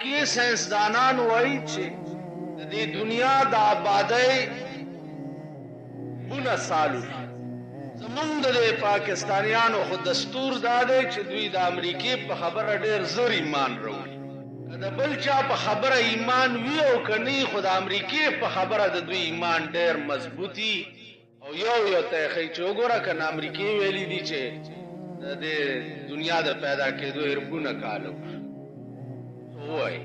امریکای ساینسدانان وایي چې د دې دنیا د آبادۍ بونه سالو زمونږ د پاکستانیانو خو دستور دا دی چې دوی د امریکای په خبره ډېر زر ایمان راوړي، که د بل چا په خبره ایمان وي او که نه خو د امریکای په خبره د دوی ایمان ډېر مضبوطي او یو ته یې ښایي چې وګوره که نه امریکای ویلي دي چې د دې دنیا د پیدا کېدو اربونه کاله ووایي.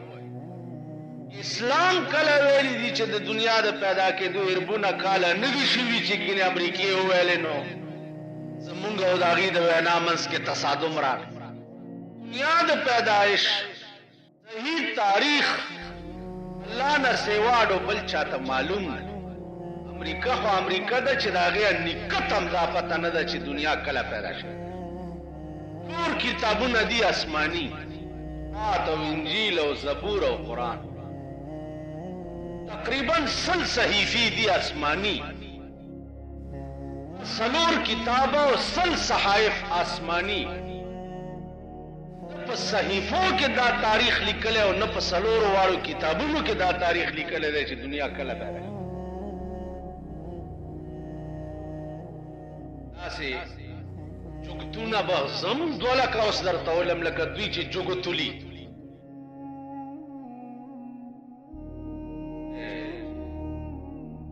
اسلام کله ویلي دي چې د دنیا د پیدا کېدو اربونه کاله نه دي شوي چې ګینې امریکای وویلې نو زمونږ او د هغې د وینا منځ کې تصادم راغی. دنیا د پیدایش صحیح تاریخ الله نه سوا ډو بل چاته معلوم نه. امریکا خو امریکا ده چې د هغې نکت هم دا پته نه ده چې دنیا کله پیدا شوې. ټول کتابونه دي آسماني، تورات او انجیل او زبور او قرآن، تقریبا 100 صحیفې دي آسماني، 4 کتابه او 100 صحائف آسماني. په صحیفو کې دا تاریخ لیکلی او نه په 4 واړو کتابونو کې دا تاریخ لیکلی دی چې دنیا کله پیدا شوه. داسې جوګتونه به زمونږ 2 لکه اوس درته ولم لکه دوی چې جوګتولي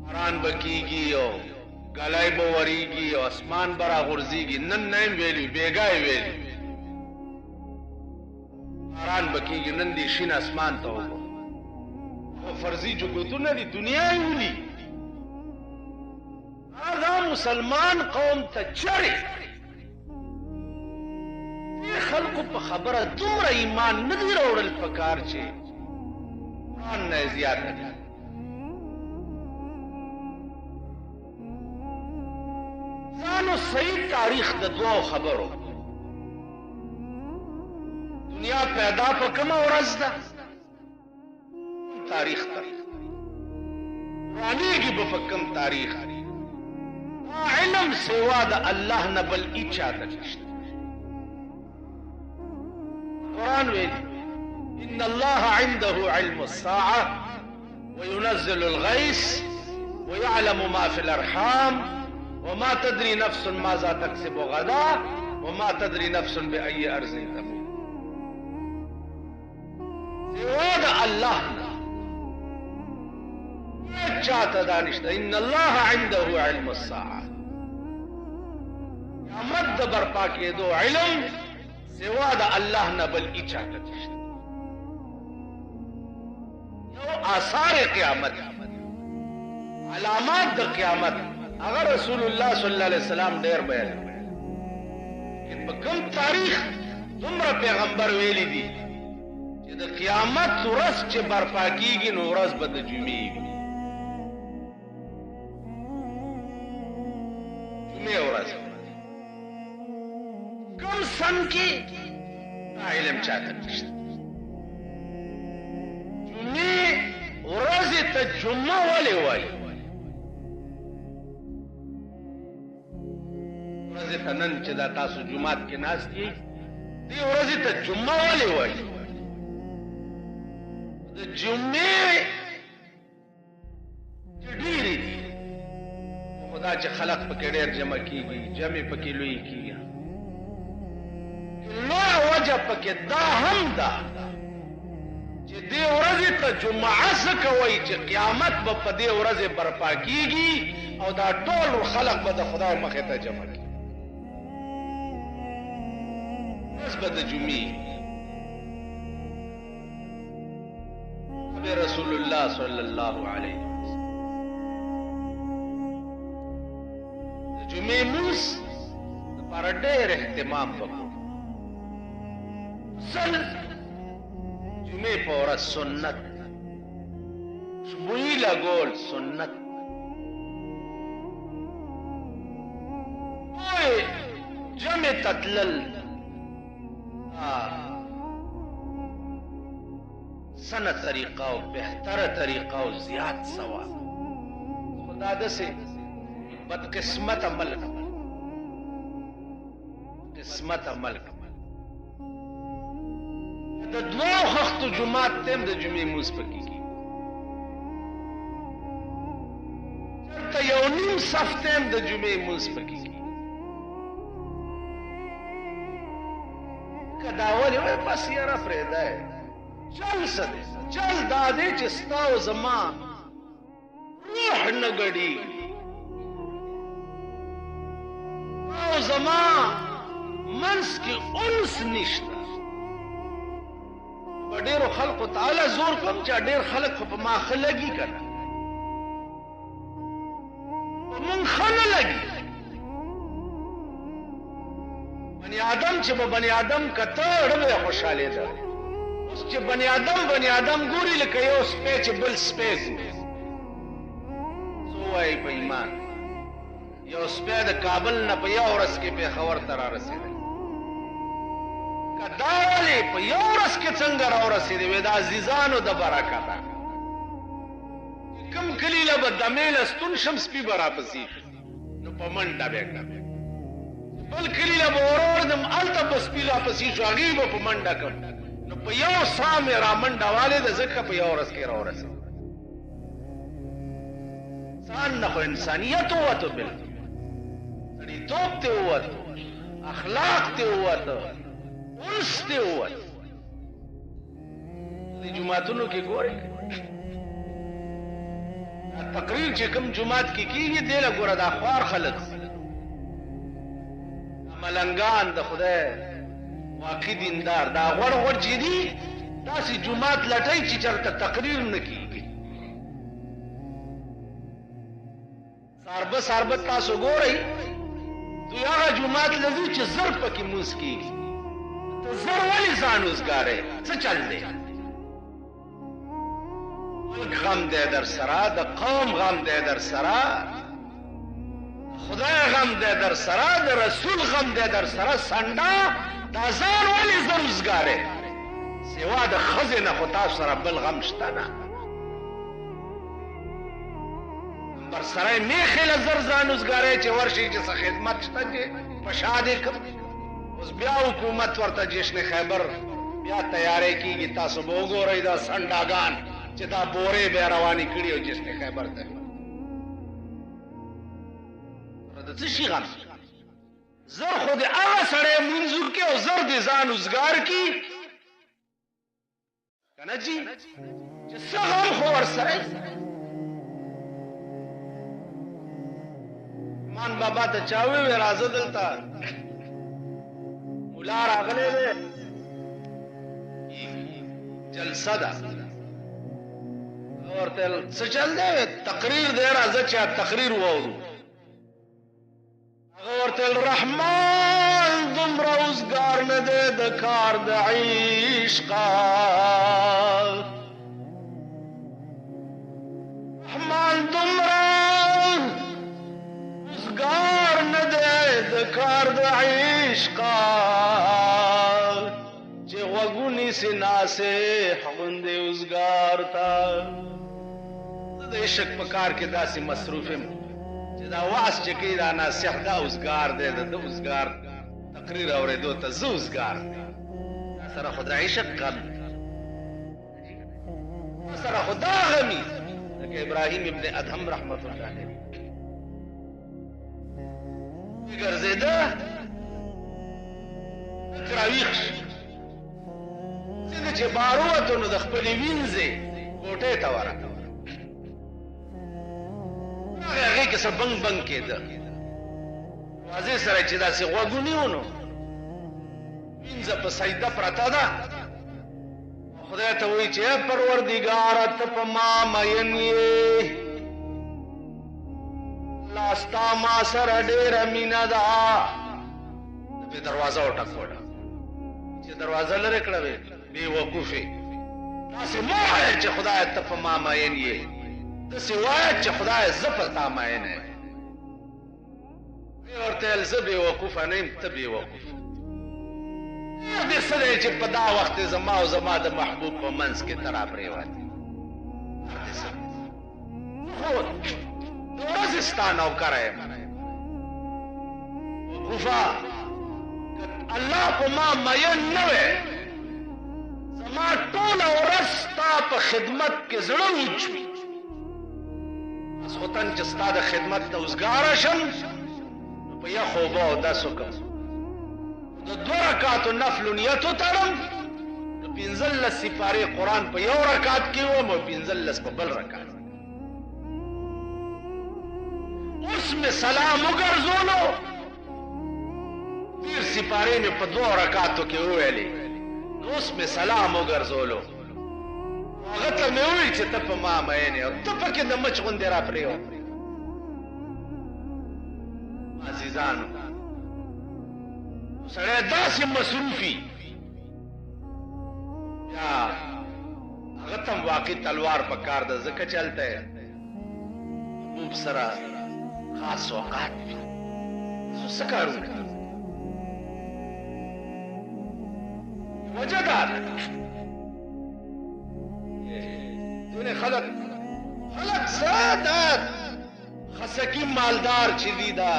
باران به کېږي او ګلی به ورېږي او اسمان به راغورځېږي. نن نه یم ویلي، بېګا یې ویلي باران به کېږي، نن دې شین اسمان ته وګوره. خو فرضي جوګتونه دي، دنیا یې ولي. هغه مسلمان قوم ته چرې دې خلکو په خبره دومره ایمان نه دي راوړل پکار چې قرآن نه یې زیاته ده. ځانو صحیح تاریخ د 2 خبرو. دنیا پیدا په کومه ورځ ده؟ تاریخ ته رانیږي به په کوم تاریخ. علم سوا د الله نه بل هیچا ته نشته. قرآن ویلي ان الله عنده علم الساعة وينزل الغيث ويعلم ما في الارحام وما تدري نفس ماذا تكسب غدا وما تدري نفس بأي أرض تموت. سوا د الله نه چاته دا نشته. ان الله عنده علم الساعة، قیامت د برپا کېدو علم سوا د الله نه بل هیچا ته نشته. یو آثار قیامت، علامات د قیامت، هغه رسول الله صلی الله علیه وسلم ډېر بیان کړي. په کوم تاریخ دومره پیغمبر ویلي دي چې د قیامت ورځ چې برپا کېږي نو ورځ به د جمعې وي. جمعې ورځ کوم سن کې دا علم چاته نشته. جمعې ورځې ته جمعه ولې وایي؟ ورځې ته نن چې دا تاسو جومات کې ناست یئ دې ورځې ته جمعه ولې وایي؟ د جمعې چې ډېرې دي خو دا چې خلق پکې ډېر جمع کېږي، جمع پکې لوی کېږي. لویه وجه پکې دا هم ده چې دې ورځې ته جمعه ځکه وایي چې قیامت به په دې ورځې برپا کېږي او دا ټول خلق به د خدای مخې ته جمع کېږي. ورځ به د جمعې. رسول الله صلی الله علیه وسلم د جمعې لمونځ دپاره ډېر اهتمام وکړو. جمعې په ورځ سنت، خوشبويي لګول سنت. جمع ته تلل سنه طریقه او بهتره طریقه او زیات ثواب. خدا داسې بدقسمته ملک، قسمته ملک د دوو خښتو جومات ته هم د جمعې مونځ پکې کېږي، چېرته یو نیم صف ته هم د جمعې مونځ پکې کېږي. که دا ولې وایي بس یاره پرېږده یې، چل څه دی؟ چل دا دی چې ستا او زما روح نه ګډېږي، ستا او زما منځ کې انس نشته. په ډېرو خلقو تعالی زور کوم چې ډېر خلک خو په ما ښه لګي که نه، په مونږ ښه نه لګي. بني آدم چې به بني آدم کته ړه به یې خوشحالېده. اوس چې بني آدم ګوري لکه یو سپی چې بل سپی ګوري. څه وایي په ایمان؟ یو سپی د کابل نه په یو ورځ کې پېښور ته رارسېدی. که دا ولې په یو ورځ کې څنګه راورسېدی؟ وایي د عزیزانو د برکته. کوم کلي له به دمې له ستون شم سپي به راپسې شي، نو په منډه به کړم. بل کلي له به وروړدم هلته به سپي راپسې شو، هغې به په منډه کړم. نو په یو ساه مې را منډه والېده، ځکه په یو ورځ کې راورسېد. ځان نه خو انسانیت ووتو، بلکل سړیتوب ته ووتو، اخلاق ته ووتو، انس ته ووتو. دې جوماتونو کې ګورئ تقریر چې کوم جومات کې کېږي، دې له ګوره دا خوار خلک ملنګان د خدای واقعي دیندار دا غوړ غوړ چې دي داسې جومات لټوي چې چېرته تقریر نه کېږي. ساربه تاسو ګورئ دوی هغه جومات له ځي چې زر پکې مونځ کېږي. ته زر ولې ځان وزګارې؟ څه چل دی؟ ملک غم دی در سره، د قوم غم دی در سره، خدای غم دی در سره، د رسول غم دی در سره. سنډه دا ځان ولې زر وزګارې؟ سوا د ښځې نه خو تاسو سره بل غم شته نه. بر سره میخې له زر ځان وزګارې چې ورشي چې څه خدمت شته چې په شا دې کړم. اوس بیا حکومت ورته جشن خیبر بیا تیاری کېږي. تاسو به وګورئ دا سنډاګان چې دا بورې بیا روانې کړي او جشن خیبر ته. د څه شي غم؟ زر خو دې هغه سړی مونځ وکړي او زر دې ځان وزګار کړي که نه جي، چې څه غم خو ورسره. مان بابا ته چا وویل راځه دلته ملا راغلی دی، جلسه ده. ورته څه چل دی؟ تقریر دی، راځه چې تقریر واورو. هغه ورته رحمان دومره اوزګار نه دی د کار د عشقه، رحمان دومره اوزګار نه دی د کار د عشقه، چې غوږونې سې ناصح غوندې اوزګار ته. زه د عشق په کار کې داسې مصروف یم چې دا وعظ چې کوي دا ناصح دا اوزګار دی، د ده اوزګار تقریر اورېدو ته زه اوزګار دی. دا سره خو د عشق غم، دا سره خو دا غمي لکه ابراهیم ابن ادهم رحمت الله علیه وګرځېده راویښ شي. څنګه چې بار ووتو نو د خپلې وینځې کوټې ته ورغله. هغې کې څه بنګ بنګ کېده، دروازې سره چې داسې غوږ ونیو نو وینځه په سجده پرته ده. خدای ته وایي چې ای پروردګاره ته په ما مین یې، الله ستا ما سره ډېره مینه ده. د دروازه وټکوله چې دروازه لرې کړه وې بې وقوفې. داسې مه وایه چې خدایه ته په ما مین یې، داسې وایه چې خدایه زه په تا مین یم. ویې ورته ویل زه بې وقوفه نه یم، ته بې وقوفه. دې څه دی چې په دا وخت زما او زما د محبوب په منځ کې ته راپرېوتې؟ خو د ورځې ستا نوکره یم. وقوفه الله په ما مین نه وی، زما ټوله ورځ ستا په خدمت کې زړه وچوي ماسخوتن چې ستا د خدمت ته اوزګاره شم نو په یخو اوبو اودس وکړم د 2 رکعاتو نفلو نیت وتړم نو 15 سپارې قرآن په یو رکعت کې وم او 15 په بل رکعت اوس مې سلام وګرځولو 30 سپارې مې په 2 رکعاتو کې وویلې نو اوس مې سلام وګرځولو هغه ته مې وویل چې ته په ما مین یې او ته پکې د مچ غوندې را پرېوت عزیزانو سړی داسې مصروفي بیا هغه ته واقع تلوار په کار ده ځکه چې هلته محبوب سره خاص اوقات وي زه څه کارونه وجه دا ده ځینې خلک ساده خسکي مالدار چې دي دا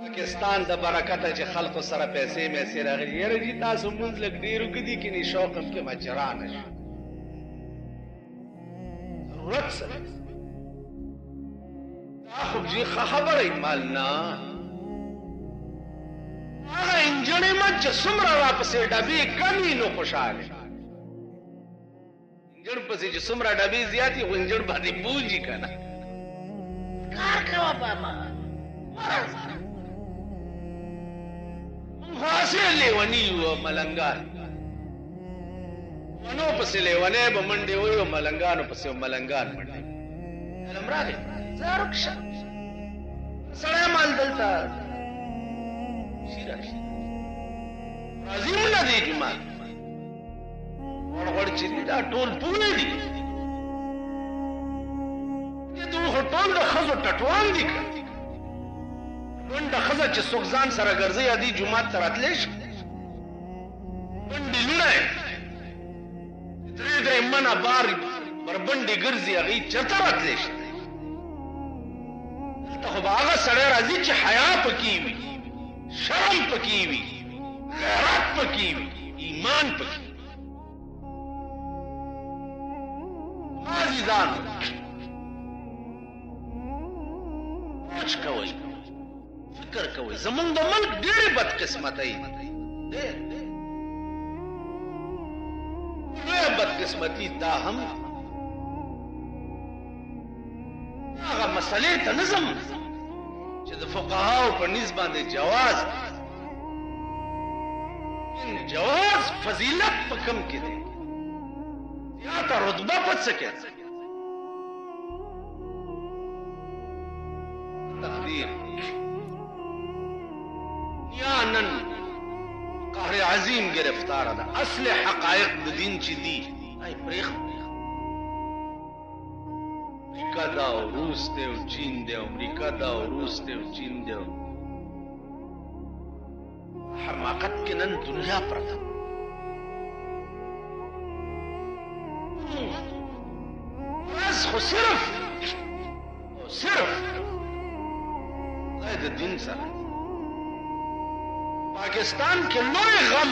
پاکستان د برکته چې خلکو سره پیسې میسې راغلي یاره جي تاسو مونځ لږ ډېر وکړي کې نه شوق هم کې مجرا نه شي ضرورت سره دا خو جي خبره یې مال نه هغه انجنې مه چې څومره راپسې ډبې کمي نو خوشحاله انجن پسې چې څومره ډبې زیاتې خو انجن باندې بوجي که نه کار کوه بابا خاصه لیونی و ملنګان ونو پسې لیونی به منډې وي او ملنګانو پسې ملنګان منډې علم راغی زارک شه سړی مال دلته شي راشي راځي هم نه دی جومات غوړ چې دي دا ټول پوه دي دې خو ټول د ښځو ټټوان دي که ونډه ښځه چې څوک ځان سره ګرځي یا دې جومات ته راتلی شي بنډې لوڼه درې منه بار بربنډې ګرځي هغې چېرته راتلی شي دلته خو به هغه سړی راځي چې حیا پکې وي شرم پکې وي غیرت پکې وي ایمان پکې عزیزانو سوچ کوئ فکر کوئ زمونږ د ملک ډېرې بدقسمتۍ لویه بدقسمتي دا هم هغه مسلې ته نظم چې د فقهاو په نیز باندې جواز فضیلت په کم کې دی زیاته رتبه په څه کې تقدیر یا نن قهر عظیم گرفتار ده اصل حقایق د دین چې دي ای پریخ امریکا دا او روس دی او چین دی امریکا دا او روس دی او چین دی حماقت کې نن دنیا پرته بس خو صرف خدای د دین سره پاکستان کې لوی غم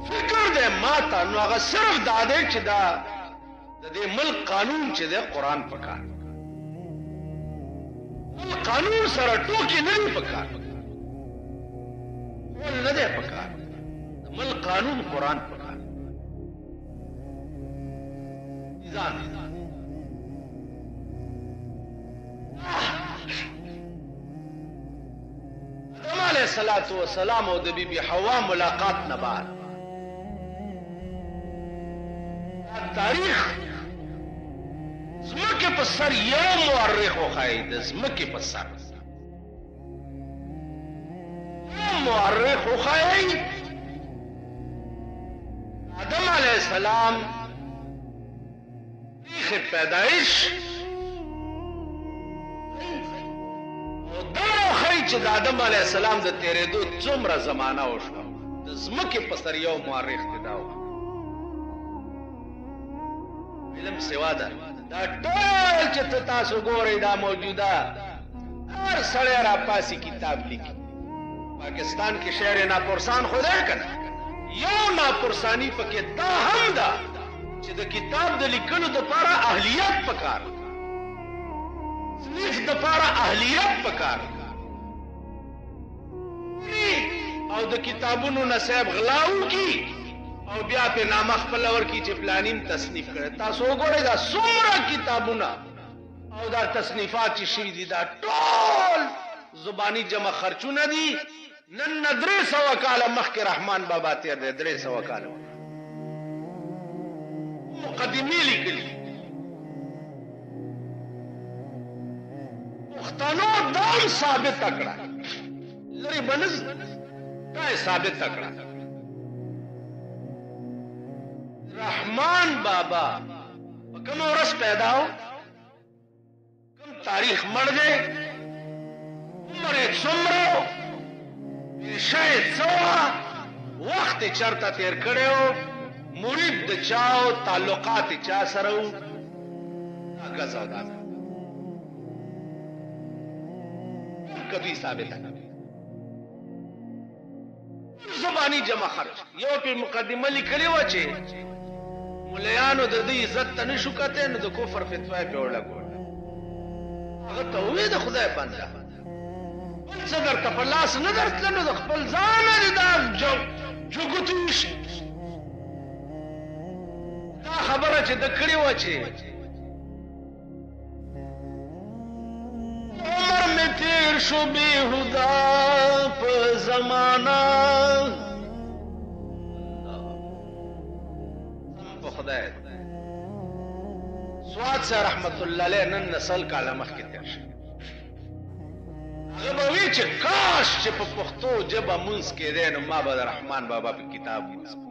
فکر دی ماته نو هغه صرف دا دی چې دا د دې ملک قانون چې دی قرآن پکار قانون سره ټوکې نه دي پکار ول نه دی پکار د ملک قانون قرآن پکار ځان آدم علیہ الصلوۃ والسلام او د بی بی حوا ملاقات نه بعد تاریخ زمکه په سر یو مورخ وخایي د زمکه په سر یو مورخ وخایي آدم علیہ السلام تاریخ پیدائش چې د آدم علیه السلام د تیرېدو څومره زمانه وشوه د ځمکې په سر یو مورخ کې دا وه علم سوا ده دا ټول چې تاسو ګورئ دا موجوده هر سړی راپاسي کتاب لیکي پاکستان کې شعر ناپرسان خو دی که نه؟ یو ناپرسانی پکې دا هم ده چې د کتاب د لیکلو دپاره اهلیت پکار، تصنیف دپاره اهلیت پکار، او د کتابونو نه صاحب غلا وکړي او بیا پې نامه خپله ورکړي چې پلانیم تصنیف کړی. تاسو وګورئ دا څومره کتابونه او دا تصنیفات چې شوي دي دا ټول زبانی جمع خرچونه دي. نن نه 300 کاله مخکې رحمان بابا تېر دی، 300 کاله مقدمې لیکلي. پښتنو دا هم ثابته کړه، لرې به نه ځي، دا یې ثابته کړه. رحمان بابا په کومه ورځ پیدا و، کوم تاریخ مړ دی، عمر یې څومره و، پیشه یې څه وه، وخت یې چېرته تېر کړی و، مرید د چا و، تعلقات یې چا سره و، دا ګز او دا که دوی ثابته کړي. زبانی جمع خرچ یو پې مقدمه لیکلې وه چې ملیانو د دوی عزت ته نه شو کتی، نو د کفر فتوا یې پې ولګوله. هغه ته ووایې د خدای بنده بل څه درته په لاس نه درتله، نو د خپل ځانه دې دا جوګوتې وشي. دا خبره چې ده کړې وه چې عمر مې تېر شو بېهوده په زمانه، په خدای سواد صاحب رحمت الله علیه نن نه 100 کاله مخکې تېر شوی. هغه به وایي چې کاش چې په پښتو ژبه مونځ کېدی نو ما به د رحمان بابا په کتاب مونځ کړو.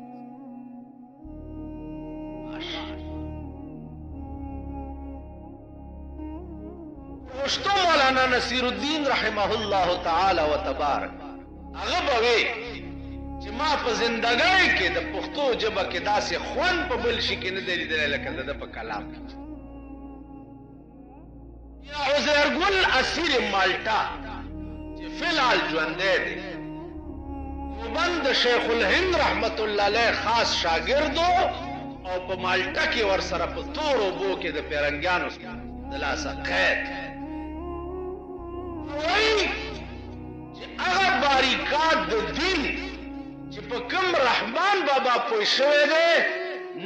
پښتو مولانا نصیر الدین رحمه الله تعالی و تبارک هغه به وایي چې ما په زندګۍ کې د پښتو ژبه کې داسې خوند په بل شي کې نه دی لیدلی لکه د ده په کلام کې. یا عزیرګل اسیر مالټا چې فی الحال ژوندی دی، دیوبند شیخ الهند رحمت الله علیه خاص شاګرد او په مالټا کې ورسره په تور اوبو کې د پیرنګیانو د لاسه قید. وایي چې هغه باریکات د دین چې په کوم رحمان بابا پوه شوی دی،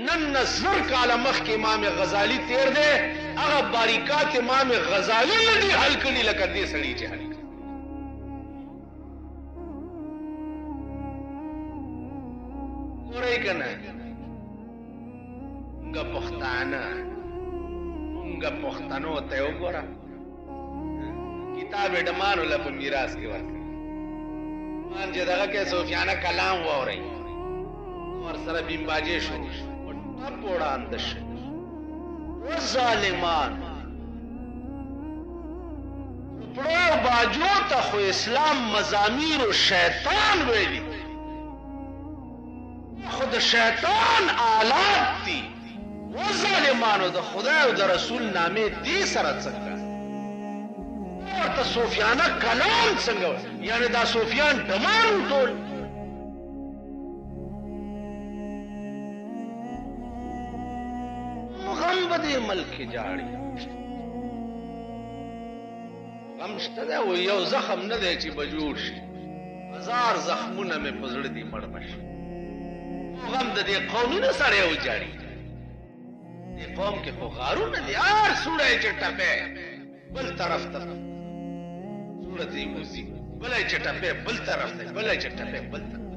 نن نه 100 کاله مخکې امام غزالي تېر دی، هغه باریکات امام غزالي نه دي حل کړي لکه دې سړي چې حل کړي. ګورئ که نه مونږه پښتانه، مونږه پښتنو ته یې وګوره کتاب یې ډمانو له په میراث کې ورکړي. مان چې دغه کې صوفیانه کلام واورئ ورسره بیمباجې شو ټپ وړاندې شو. و ظالمان پړو باجو ته خو اسلام مزامیر و شیطان ویلي، خو د شیطان آلات دي. و ظالمانو د خدای او د رسول نامې دې سره څنګه ورته صوفیانه کلام څنګه، یعنی دا صوفیان ډمان ټول. غم به دې ملک کې جاړي، غم شته دی و یو زخم نه دی چې به جوړ شي، 1000 زخمونه مې په زړه دي مړ به شي. غم د دې قوم نه سړی وجاړي، دې قوم کې خو غارونه دي، هر سوړی چې ټپی بل طرف ته صورت یې وځي، بل یې چې ټپی بل طرف ته، بل یې چې ټپی بل طرف.